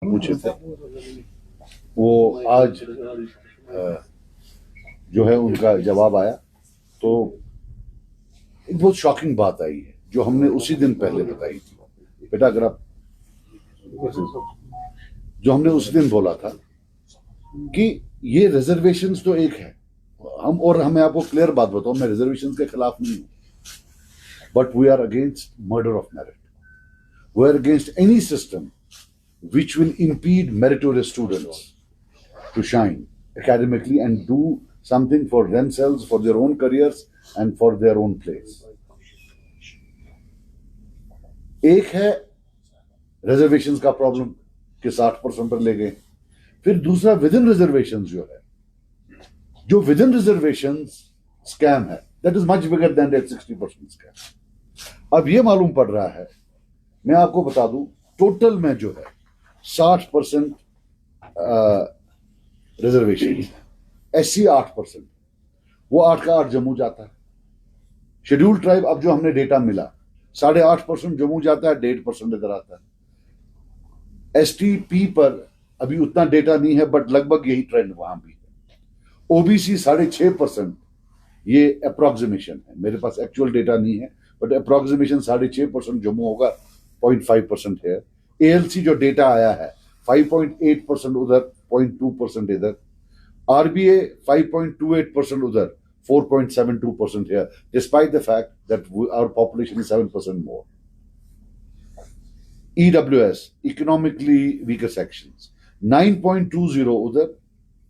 पूछे थे वो आज जो है उनका जवाब आया तो एक बहुत शॉकिंग बात आई है जो हमने उसी दिन पहले बताई थी। बेटा अगर आप जो हमने उस दिन बोला था कि ये रिजर्वेशंस तो एक है हमें आपको क्लियर बात बताऊं, मैं रिजर्वेशंस के खिलाफ नहीं हूं, but we are against murder of merit. We are against any system which will impede meritorious students to shine academically and do something for themselves, for their own careers and for their own place. एक है reservations का problem कि 60% पर ले गए, फिर दूसरा with in reservations जो है, जो विद इन रिजर्वेशंस स्कैम है, that is much bigger than that 60% scam. अब ये मालूम पड़ रहा है, मैं आपको बता दूं, टोटल में जो है 60% रिजर्वेशन, SC 8%, वो 8 का 8 जम्मू जाता है। शेड्यूल्ड ट्राइब, अब जो हमने डेटा मिला, 8.5% जम्मू जाता है, 1.5% इधर आता है। STP पर अभी उतना डेटा नहीं है, बट लगभग यही ट्रेंड वहां भी है। OBC 6.5%, ये अप्रोक्सीमेशन है, मेरे पास एक्चुअल डेटा नहीं है, बट अप्रोक्सीमेशन 6.5% जम्मू होगा, 0.5% है। ALC जो डेटा आया है 5.8% उधर, 0.2% इधर। RBA 5.28% उधर, 4.72% here, despite the fact that our population is 7% more. EWS, economically weaker sections, 9.20 उधर,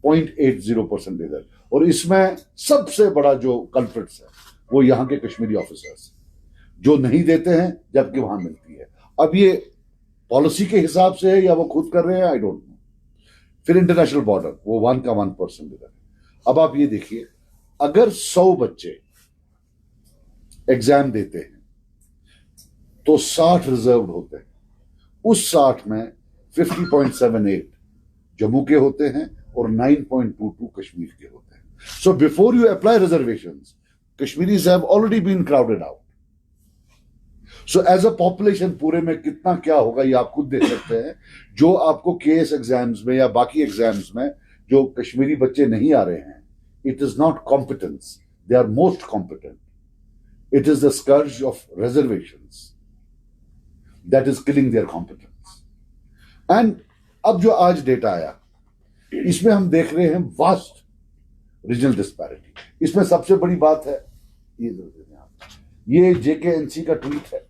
0.80% इधर। और इसमें सबसे बड़ा जो कल्प्रिट्स है वो यहाँ के कश्मीरी ऑफिसर्स जो नहीं देते हैं जबकि वहां मिलती है। अब ये पॉलिसी के हिसाब से है या वो खुद कर रहे हैं, आई डोंट नो। फिर इंटरनेशनल बॉर्डर, वो 1 का 1% इधर। अब आप ये देखिए, अगर 100 बच्चे एग्जाम देते हैं तो 60 रिजर्व्ड होते हैं, उस 60 में 50.78 जम्मू के होते हैं और 9.22 कश्मीर के होते हैं। So before you apply reservations, Kashmiris have already been crowded out. So as a population पूरे में कितना क्या होगा ये आप खुद देख सकते हैं। जो आपको केएस एग्जाम्स में या बाकी एग्जाम्स में जो कश्मीरी बच्चे नहीं आ रहे हैं, it is not competence, they are most competent, it is the scourge of reservations that is killing their competence. And अब जो आज डेटा आया, इसमें हम देख रहे हैं वास्ट रीजनल डिस्पैरिटी। इसमें सबसे बड़ी बात है ये JKNC का ट्वीट है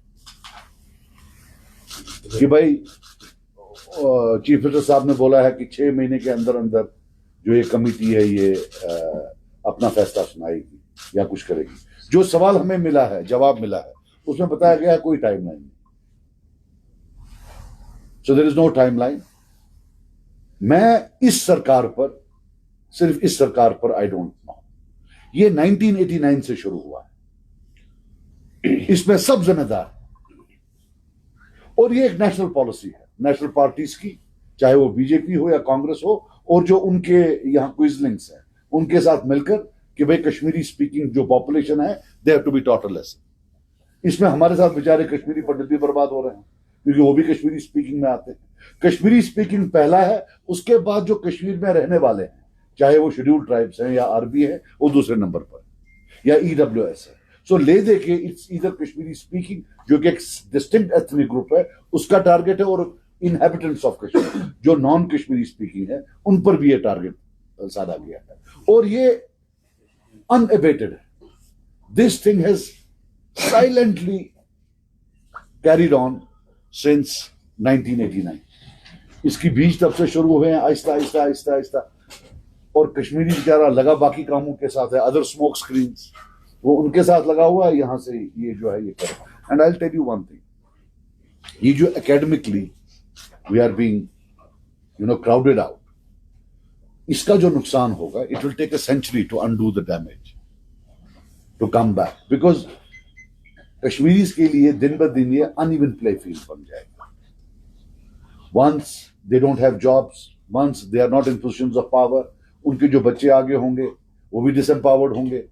कि भाई चीफ मिनिस्टर साहब ने बोला है कि 6 महीने के अंदर अंदर जो ये कमेटी है ये अपना फैसला सुनाएगी या कुछ करेगी। जो सवाल हमें मिला है, जवाब मिला है, उसमें बताया गया है कोई टाइमलाइन नहीं। So there is no timeline. मैं इस सरकार पर, सिर्फ इस सरकार पर आई डोंट नो, ये 1989 से शुरू हुआ है, इसमें सब जिम्मेदार, और ये एक नेशनल पॉलिसी है नेशनल पार्टीज की, चाहे वो बीजेपी हो या कांग्रेस हो, और जो उनके यहाँ क्विजलिंग्स हैं उनके साथ मिलकर कि भाई कश्मीरी स्पीकिंग जो पॉपुलेशन है they have to be taught a lesson. इसमें हमारे साथ बेचारे कश्मीरी पंडित भी बर्बाद हो रहे हैं क्योंकि वो भी कश्मीरी स्पीकिंग में आते हैं। कश्मीरी स्पीकिंग पहला है, उसके बाद जो कश्मीर में रहने वाले हैं, चाहे वो शेड्यूल्ड ट्राइब्स हैं या आरबी है, वो दूसरे नंबर पर, या EWS है। सो ले दे के इट्स इधर कश्मीरी स्पीकिंग जो कि एक डिस्टिंक्ट एथनिक ग्रुप है उसका टारगेट है, और इनहेबिटेंट्स ऑफ कश्मीर जो नॉन कश्मीरी स्पीकिंग है उन पर भी ये टारगेट साधा गया है, और ये अनएबेटेड है। This thing has silently carried on since 1989। इसकी बीज तब से शुरू हुए हैं, आहिस्ता आहिस्ता आहिस्ता आहिस्ता, और कश्मीरी बेचारा लगा बाकी कामों के साथ है, अदर स्मोक स्क्रीन्स वो उनके साथ लगा हुआ है, यहां से ये जो है ये कर। And I will tell you one thing, ये जो academically we are being crowded out, इसका जो नुकसान होगा, it will take a century to undo the damage, to come back, because Kashmiris के लिए दिन ब दिन ये अनइवन प्ले फील्ड बन जाएगा। Once they don't have jobs, once they are not in positions of power, उनके जो बच्चे आगे होंगे वो भी डिसएम्पावर्ड होंगे,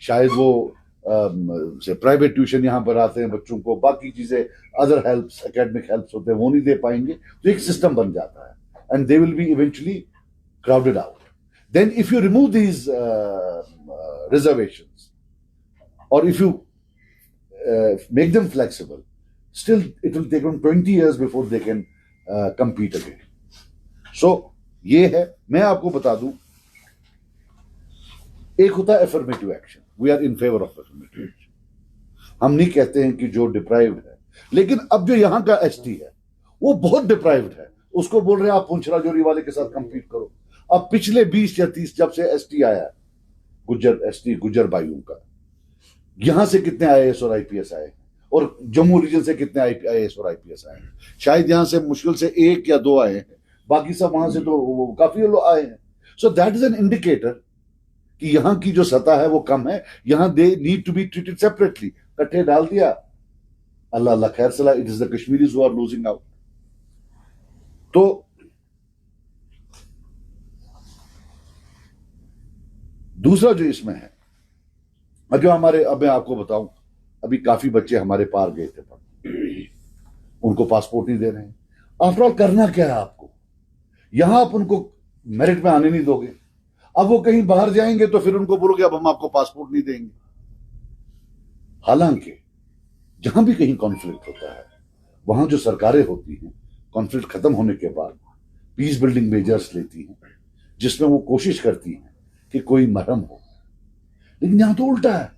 शायद वो से प्राइवेट ट्यूशन यहाँ पर आते हैं बच्चों को, बाकी चीजें अदर हेल्प्स, एकेडमिक हेल्प्स होते हैं वो नहीं दे पाएंगे, तो एक सिस्टम बन जाता है। and they will be eventually crowded out. Then if you remove these reservations, or if you make them flexible, still it will take them 20 years before they can compete again. So ये है, मैं आपको बता दूं, एक होता है affirmative action. We are in favor of affirmative action. हम नहीं कहते हैं कि जो डिप्राइव्ड है, लेकिन अब जो यहां का एसटी है वो बहुत डिप्राइव्ड है, उसको बोल रहे हैं आप पुंछ राजौरी वाले के साथ कंपीट करो. अब पिछले 20 या 30 जब से एसटी आया, गुज्जर भाइयों का, यहां से कितने आईएएस और आईपीएस आए, और जम्मू रीजन से कितने आईएएस और आईपीएस आए हैं. शायद यहां से मुश्किल से 1 या 2 आए हैं, बाकी सब वहां से तो काफी लोग आए हैं. So that is an indicator कि यहां की जो सतह है वो कम है. यहां they need to be treated separately. कट्टे डाल दिया, अल्लाह अल्लाह खैर सला, it is the Kashmiris who are losing out. तो दूसरा जो इसमें है, अब जो हमारे, अब मैं आपको बताऊं, अभी काफी बच्चे हमारे पार गए थे, उनको पासपोर्ट नहीं दे रहे हैं. आफ्टर ऑल करना क्या है आपको? यहां आप उनको मेरिट में आने नहीं दोगे, अब वो कहीं बाहर जाएंगे तो फिर उनको बोलोगे अब हम आपको पासपोर्ट नहीं देंगे. हालांकि जहां भी कहीं कॉन्फ्लिक्ट होता है, वहां जो सरकारें होती हैं, कॉन्फ्लिक्ट खत्म होने के बाद पीस बिल्डिंग मेजर्स लेती हैं, जिसमें वो कोशिश करती हैं कि कोई मरहम हो. लेकिन यहां तो उल्टा है,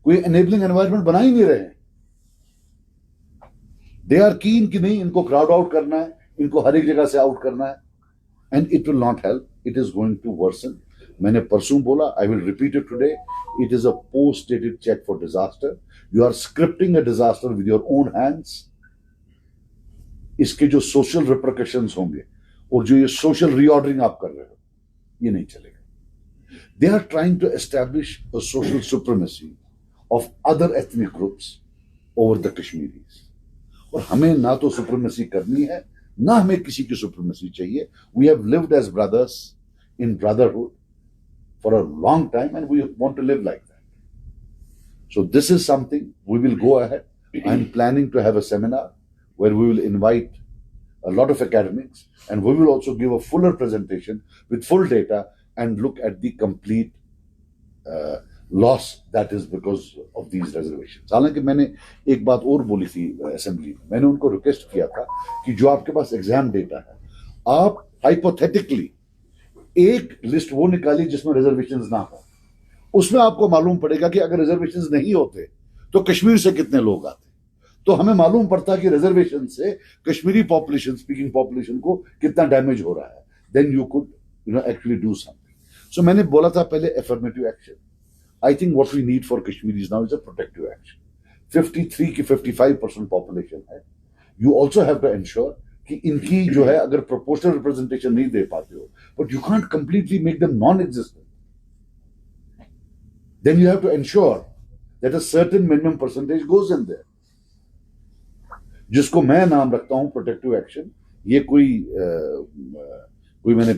कोई एनेबलिंग एनवायरनमेंट बना ही नहीं रहे. दे आर कीन कि नहीं, इनको क्राउड आउट करना है, इनको हर एक जगह से आउट करना है, and it will not help. It is going to worsen. मैंने परसों बोला, I will repeat it today, it is a post dated cheque for disaster. You are scripting a disaster with your own hands. इसके जो social repercussions होंगे और जो ये social reordering आप कर रहे हो, ये नहीं चलेगा. They are trying to establish a social supremacy of other ethnic groups over the Kashmiris. और हमें ना तो सुप्रीमेसी करनी है, ना हमें किसी की सुप्रीमेसी चाहिए. We have lived as brothers in brotherhood for a long time and we want to live like that. So this is something we will go ahead. I'm planning to have a seminar where we will invite a lot of academics and we will also give a fuller presentation with full data and look at the complete loss that is because of these reservations. हालांकि मैंने एक बात और बोली थी assembly में, मैंने उनको रिक्वेस्ट किया था कि जो आपके पास एग्जाम डेटा है, आप हाइपोथेटिकली एक लिस्ट वो निकालिए जिसमें रिजर्वेशंस ना हो. उसमें आपको मालूम पड़ेगा कि अगर रिजर्वेशंस नहीं होते तो कश्मीर से कितने लोग आते. तो हमें मालूम पड़ता कि रिजर्वेशन से कश्मीरी पॉपुलेशन, स्पीकिंग पॉपुलेशन को कितना डैमेज हो रहा है. Then you could actually do something. So मैंने बोला था पहले affirmative action. I think what we need for Kashmiris now is a protective action. 53 की 55% पॉपुलेशन है. You also have to ensure कि इनकी जो है, अगर प्रोपोर्शनल रिप्रेजेंटेशन नहीं दे पाते हो, but you can't completely make them non existent. Then you have to ensure that a certain minimum percentage goes in there, जिसको मैं नाम रखता हूं प्रोटेक्टिव एक्शन. ये कोई मैंने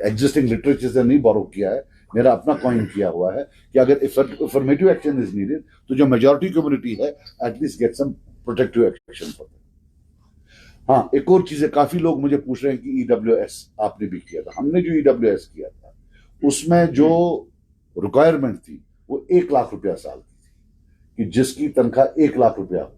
एग्जिस्टिंग लिटरेचर से नहीं बोरो किया है, मेरा अपना कॉइन किया हुआ है कि अगर अफर्मेटिव एक्शन इज नीडेड तो जो मेजॉरिटी कम्युनिटी है at least get some protective action for that. हाँ, एक और चीज है, काफी लोग मुझे पूछ रहे हैं कि ईडब्ल्यूएस आपने भी किया था. हमने जो ईडब्ल्यूएस किया था उसमें जो रिक्वायरमेंट थी वो 1 लाख रुपया साल की थी, कि जिसकी तनख्वाह 1 लाख रुपया हो.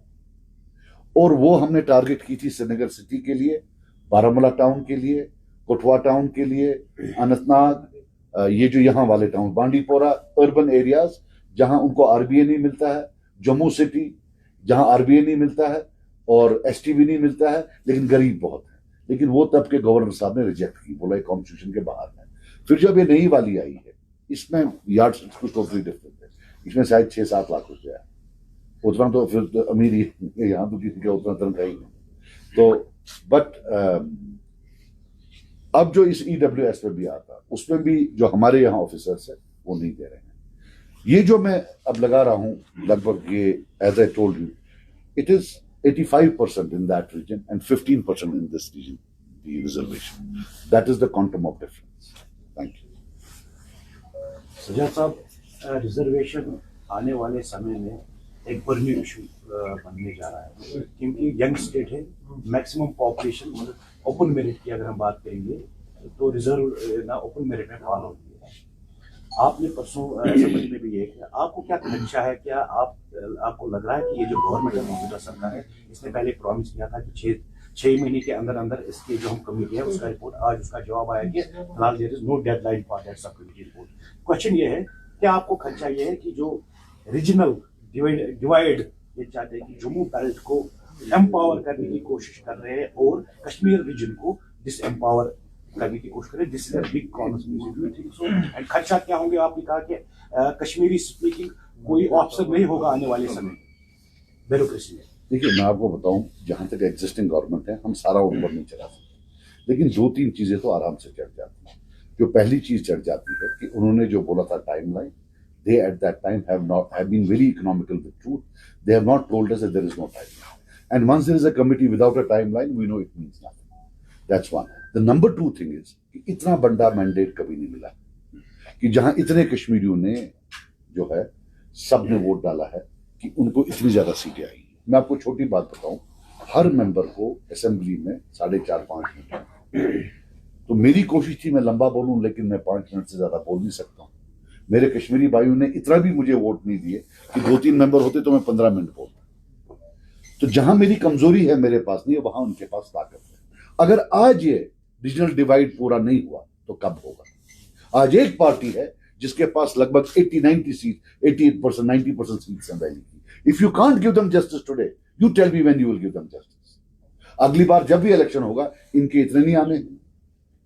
और वो हमने टारगेट की थी श्रीनगर सिटी के लिए, बारामूला टाउन के लिए, कठुआ टाउन के लिए, अनंतनाग, ये जो यहाँ वाले टाउन, बांडीपोरा, अर्बन एरियाज जहां उनको आरबीए नहीं मिलता है, जम्मू सिटी जहां आरबीए नहीं मिलता है और एसटीबी नहीं मिलता है, लेकिन गरीब बहुत है. लेकिन वो तब के गवर्नर साहब ने रिजेक्ट की, बोला ये कॉन्स्टिट्यूशन के बाहर है. फिर जब ये नई वाली आई है, इसमें यार्ड कुछ टोटली डिफरेंट है. इसमें शायद 6-7 लाख रुपया है. उतना तो फिर तो अमीर ही, यहाँ तो किसी का उतना तनख्वाह ही नहीं. तो बट अब जो इस ईडब्ल्यूएस पे भी आता, उसमें भी जो हमारे यहाँ ऑफिसर्स है वो नहीं दे रहे हैं. ये जो मैं अब लगा रहा हूँ लगभग, ये as I told you, it is 85% in that region and 15% in this region, the reservation. That is the quantum of difference. Thank you. Sajad Sahab, reservation आने वाले समय में एक बर्निंग इशू बनने जा रहा है, क्योंकि यंग स्टेट है, मैक्सिमम पॉपुलेशन, ओपन मेरिट की अगर हम बात करेंगे तो रिजर्व ना ओपन मेरिट में फॉल होती है। आपने परसों असेंबली में भी ये किया, आपको क्या खदशा है, क्या आपको लग रहा है कि ये जो गवर्नमेंट है मौजूदा सरकार है, इसने पहले प्रॉमिस किया था कि 6 महीने के अंदर अंदर इसकी जो हम कमेटी है उसका रिपोर्ट, आज उसका जवाब आया कि फिलहाल there is no deadline for that sub committee report. Question ये है, क्या आपको खदशा ये है कि जो रीजनल डिवाइड ये चाहते हैं कि जम्मू बेल्ट को एम्पावर करने की कोशिश कर रहे हैं और कश्मीर रीजन को डिस एम्पावर करने की कोशिश करें, this is a big conspiracy and खदशा क्या होंगे? आपने कहा कि कश्मीरी स्पीकिंग कोई ऑप्शन नहीं होगा आने वाले समय ब्यूरोक्रेसी में। देखिए, मैं आपको बताऊं, जहां तक एग्जिस्टिंग गवर्नमेंट है हम सारा ऊपर नहीं चला सकते, लेकिन 2-3 चीजें तो आराम से चढ़ जाती हैं। जो पहली चीज चढ़ जाती है कि उन्होंने जो बोला था timeline, they at that time have been very economical with truth. They have not told us that there is no timeline. And once there is a committee without a timeline, we know it means nothing. That's one. The number 2 thing is कि इतना बड़ा mandate कभी नहीं मिला कि जहां इतने कश्मीरियों ने जो है सब ने वोट डाला है कि उनको इतनी ज्यादा सीटें आई। मैं आपको छोटी बात बताऊं, हर मेंबर को असेंबली में 4.5-5 मिनट, तो मेरी कोशिश थी मैं लंबा बोलूं, लेकिन मैं 5 मिनट से ज्यादा बोल नहीं सकता हूं। मेरे कश्मीरी भाइयों ने इतना भी मुझे वोट नहीं दिए कि 2-3 मेंबर होते तो मैं 15 मिनट बोलता। तो जहां मेरी कमजोरी है मेरे पास नहीं है, वहां उनके पास ताकत है। अगर आज ये रीजनल डिवाइड पूरा नहीं हुआ तो कब होगा? आज एक पार्टी है जिसके पास लगभग 80-90 सीट, 88%, 90% सीट्स हैं वैली की। If you can't give them justice today, you tell me when you will give them justice. अगली बार जब भी इलेक्शन होगा इनके इतने नहीं आने,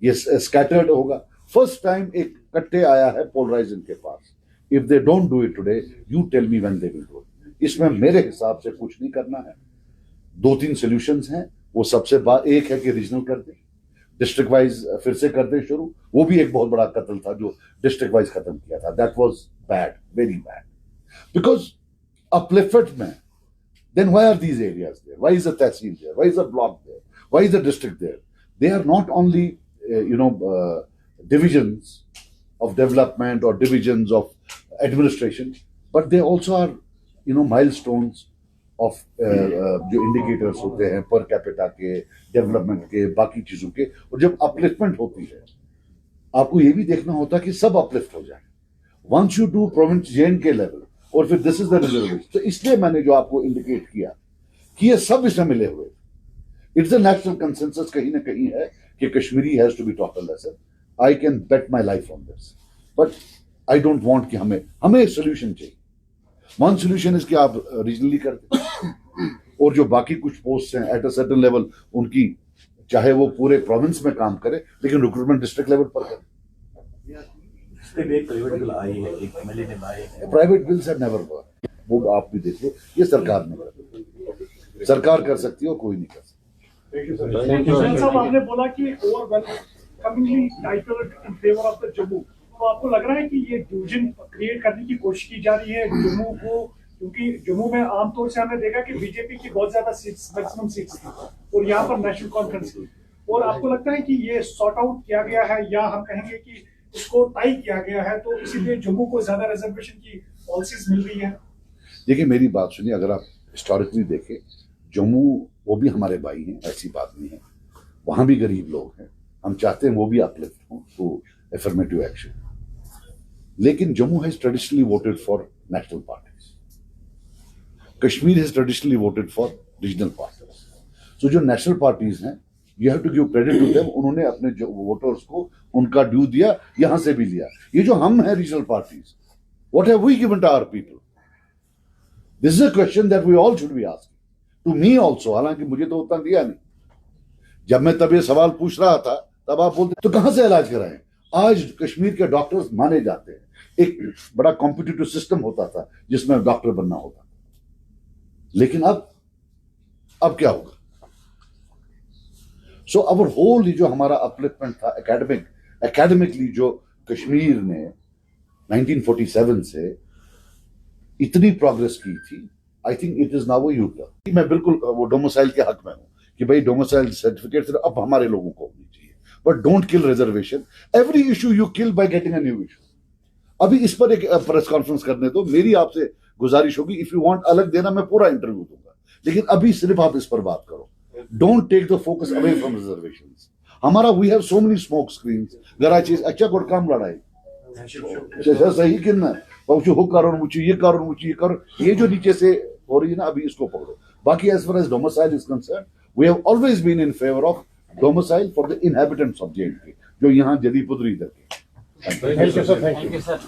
ये स्कैटर्ड होगा। फर्स्ट टाइम एक कट्टे आया है पोलराइज इनके पास। If they don't do it today, you tell me when they will do it. इसमें मेरे हिसाब से कुछ नहीं करना है। 2-3 सॉल्यूशंस हैं। वो सबसे एक है कि रीजनल कर दे, डिस्ट्रिक्ट वाइज फिर से कर दे शुरू। वो भी एक बहुत बड़ा कत्ल था जो डिस्ट्रिक्ट वाइज खत्म किया था। That was bad, very bad, because uplift में then why are these areas there? Why is the tehsil there? Why is the block there? Why is the district there? They are not only divisions of development or divisions of administration, but they also are milestones of जो indicators होते हैं per capita के, development के, बाकी चीजों के। और जब upliftment होती है आपको ये भी देखना होता है कि सब uplift हो जाए। Once you do province J&K level और फिर दिस इज द रिजर्वेशन, तो इसलिए मैंने जो आपको इंडिकेट किया कि ये सब इसमें मिले हुए। इट्स अ नेशनल कंसेंसस कहीं ना कहीं है कि Kashmiri has to be taught a lesson. I can bet my life on this, but I don't want कि हमें सोल्यूशन चाहिए। वन सोल्यूशन इज कि आप रीजनली कर दें और जो बाकी कुछ पोस्ट हैं एट अ सर्टेन लेवल उनकी, चाहे वो पूरे प्रोविंस में काम करे लेकिन रिक्रूटमेंट डिस्ट्रिक्ट लेवल पर करे। प्राइवेट बिल आई है, एक एमएलए ने लाए हैं। Private bills have never work. वो आप भी देख लो, ये सरकार नहीं कर, सरकार कर सकती है और कोई नहीं कर सकती। साहब, आपने बोला कि overwhelmingly title in favour of the Jammu, तो आपको लग रहा है कि ये डिवीजन क्रिएट करने की कोशिश की जा रही है जम्मू को? क्योंकि जम्मू में आमतौर से हमने देखा कि बीजेपी की बहुत ज्यादा सीट्स, मैक्सिमम सीट्स थी और यहाँ पर नेशनल कॉन्फ्रेंस की, और आपको लगता है कि ये सॉर्ट आउट किया गया है, या हम कहेंगे कि उसको तय किया गया है तो इसीलिए जम्मू को ज्यादा रिजर्वेशन की पॉलिसीज मिल रही है? देखिए, मेरी बात सुनिए, अगर आप हिस्टोरिकली देखें, जम्मू वो भी हमारे भाई हैं, ऐसी बात नहीं है। वहां भी गरीब लोग हैं, हम चाहते हैं वो भी अपलिफ्ट हों टू एफर्मेटिव एक्शन। लेकिन Jammu has traditionally voted for national parties, Kashmir has traditionally voted for regional parties. So जो नेशनल पार्टीज हैं, you have to give credit to them, उन्होंने अपने जो वोटर्स को उनका ड्यू दिया, यहां से भी लिया। ये जो हम हैं regional parties, what have we given to our people? This is a question that we all should be asking to me also. हालांकि मुझे तो उतना दिया नहीं। जब मैं तब ये सवाल पूछ रहा था तब आप बोलते तो कहां से इलाज कराएं? आज कश्मीर के डॉक्टर्स माने जाते हैं। एक बड़ा कॉम्पिटिटिव सिस्टम होता था जिसमें डॉक्टर बनना होता था, लेकिन अब क्या होगा? सो अवर होल जो हमारा अपलिफ्टमेंट था एकेडमिकली जो कश्मीर ने 1947 से इतनी प्रोग्रेस की थी, I think it is now U turn. मैं बिल्कुल वो डोमिसाइल के हक में हूं कि भाई डोमिसाइल सर्टिफिकेट सिर्फ अब हमारे लोगों को होनी चाहिए, but don't kill reservation. Every issue you kill by getting a new issue. अभी इस पर एक प्रेस कॉन्फ्रेंस करने दो, मेरी आपसे गुजारिश होगी, इफ यू वांट अलग देना मैं पूरा इंटरव्यू दूंगा, लेकिन अभी सिर्फ आप इस पर बात करो। Don't take the focus away from reservations. हमारा we have so many smoke screens. Garachi अच्छा कोड काम लड़ाई. जैसा सही किन्ना. वो हो करो मुझे ये करो मुझे ये करो. ये जो नीचे से हो रही है ना अभी इसको पकड़ो. बाकी as far as domicile is concerned, we have always been in favor of domicile for the inhabitants of JNK. जो यहाँ जदी पुदरी इधर के. Thank you, sir. Thank you, sir.